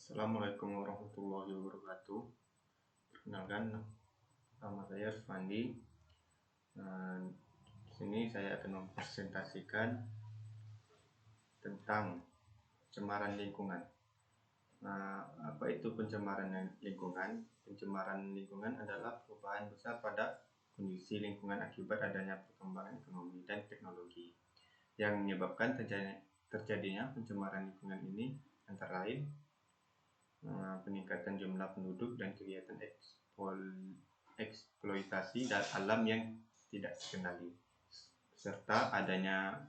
Assalamualaikum warahmatullahi wabarakatuh. Perkenalkan, nama saya Ruswandi. Di sini saya akan mempresentasikan tentang pencemaran lingkungan. Apa itu pencemaran lingkungan? Pencemaran lingkungan adalah perubahan besar pada kondisi lingkungan akibat adanya perkembangan ekonomi dan teknologi yang menyebabkan terjadinya pencemaran lingkungan ini antara lain peningkatan jumlah penduduk dan kegiatan eksploitasi alam yang tidak terkendali, serta adanya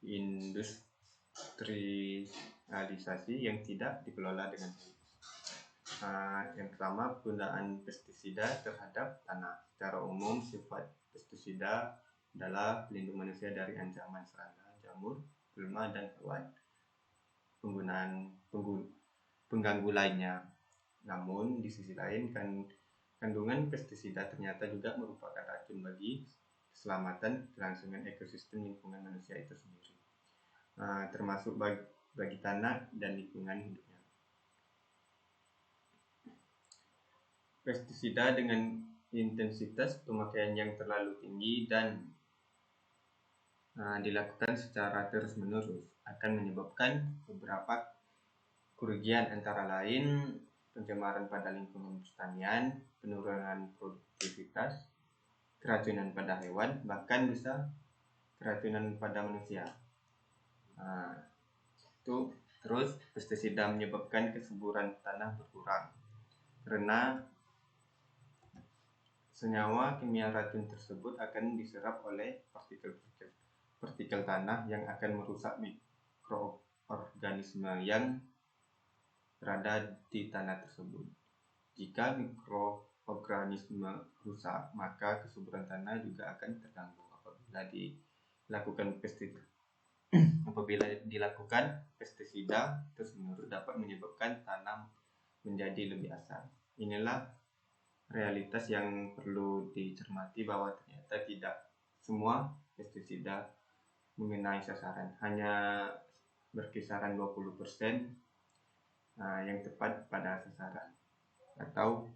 industrialisasi yang tidak dikelola dengan baik. Yang pertama, penggunaan pestisida terhadap tanah. Secara umum, sifat pestisida adalah pelindung manusia dari ancaman serangga, jamur, gulma, dan hewan pengganggu lainnya. Namun, di sisi lain, kandungan pestisida ternyata juga merupakan racun bagi keselamatan kelangsungan ekosistem lingkungan manusia itu sendiri, termasuk bagi tanah dan lingkungan hidupnya. Pestisida dengan intensitas pemakaian yang terlalu tinggi dan dilakukan secara terus-menerus akan menyebabkan beberapa kerugian, antara lain pencemaran pada lingkungan pertanian, penurunan produktivitas, keracunan pada hewan, bahkan bisa keracunan pada manusia. Terus pestisida menyebabkan kesuburan tanah berkurang karena senyawa kimia racun tersebut akan diserap oleh partikel tanah yang akan merusak mikroorganisme yang berada di tanah tersebut. Jika mikroorganisme rusak, maka kesuburan tanah juga akan terganggu. Apabila dilakukan pestisida terus-menerus dapat menyebabkan tanah menjadi lebih asam. Inilah realitas yang perlu dicermati, bahwa ternyata tidak semua pestisida mengenai sasaran, hanya berkisaran 20% yang tepat pada sasaran atau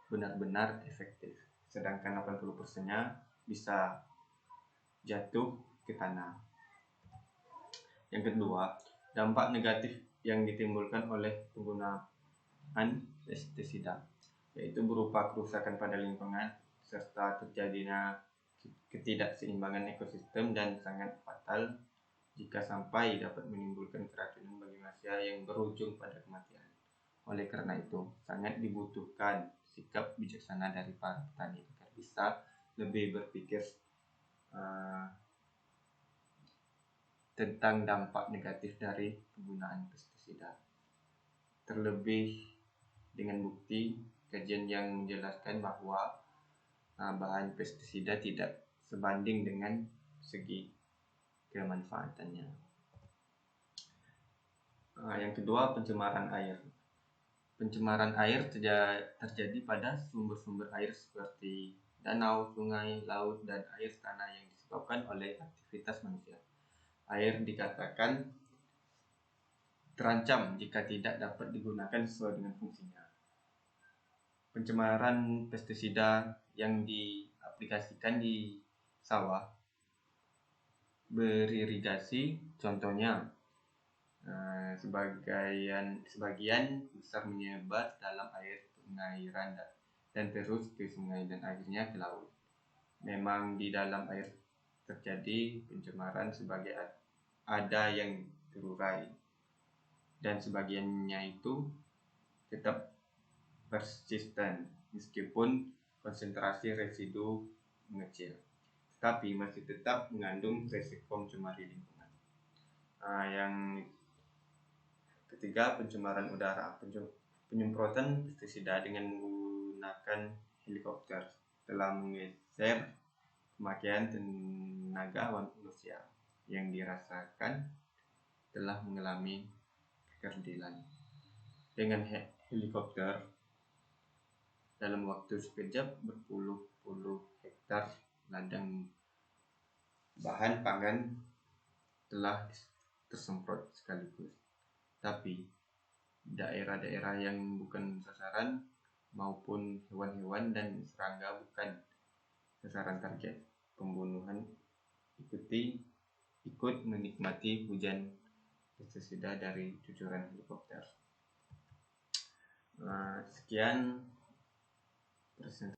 benar-benar efektif, sedangkan 80%-nya bisa jatuh ke tanah. Yang kedua, dampak negatif yang ditimbulkan oleh penggunaan pestisida, yaitu berupa kerusakan pada lingkungan serta terjadinya ketidakseimbangan ekosistem, dan sangat fatal jika sampai dapat menimbulkan keracunan bagi manusia yang berujung pada kematian. Oleh karena itu, sangat dibutuhkan sikap bijaksana dari para petani agar bisa lebih berpikir tentang dampak negatif dari penggunaan pestisida. Terlebih dengan bukti kajian yang menjelaskan bahwa bahan pestisida tidak sebanding dengan segi kemanfaatannya. Yang kedua, pencemaran air. Pencemaran air terjadi pada sumber-sumber air seperti danau, sungai, laut, dan air tanah yang disebabkan oleh aktivitas manusia. Air dikatakan terancam jika tidak dapat digunakan sesuai dengan fungsinya. Pencemaran pestisida yang diaplikasikan di sawah beririgasi, contohnya, sebagian besar menyebar dalam air pengairan dan terus ke sungai dan akhirnya ke laut. Memang di dalam air terjadi pencemaran, sebagai ada yang terurai dan sebagiannya itu tetap persisten meskipun konsentrasi residu mengecil, tetapi masih tetap mengandung resiko mencemari lingkungan. Yang ketiga, pencemaran udara. Penyemprotan pestisida dengan menggunakan helikopter telah menggeser pemakaian tenaga manusia yang dirasakan telah mengalami kekerdilan. Dengan helikopter, dalam waktu sekejap berpuluh-puluh hektar ladang bahan pangan telah tersemprot sekaligus. Tapi daerah-daerah yang bukan sasaran maupun hewan-hewan dan serangga bukan sasaran target pembunuhan ikut menikmati hujan pestisida dari cucuran helikopter. Sekian presentasi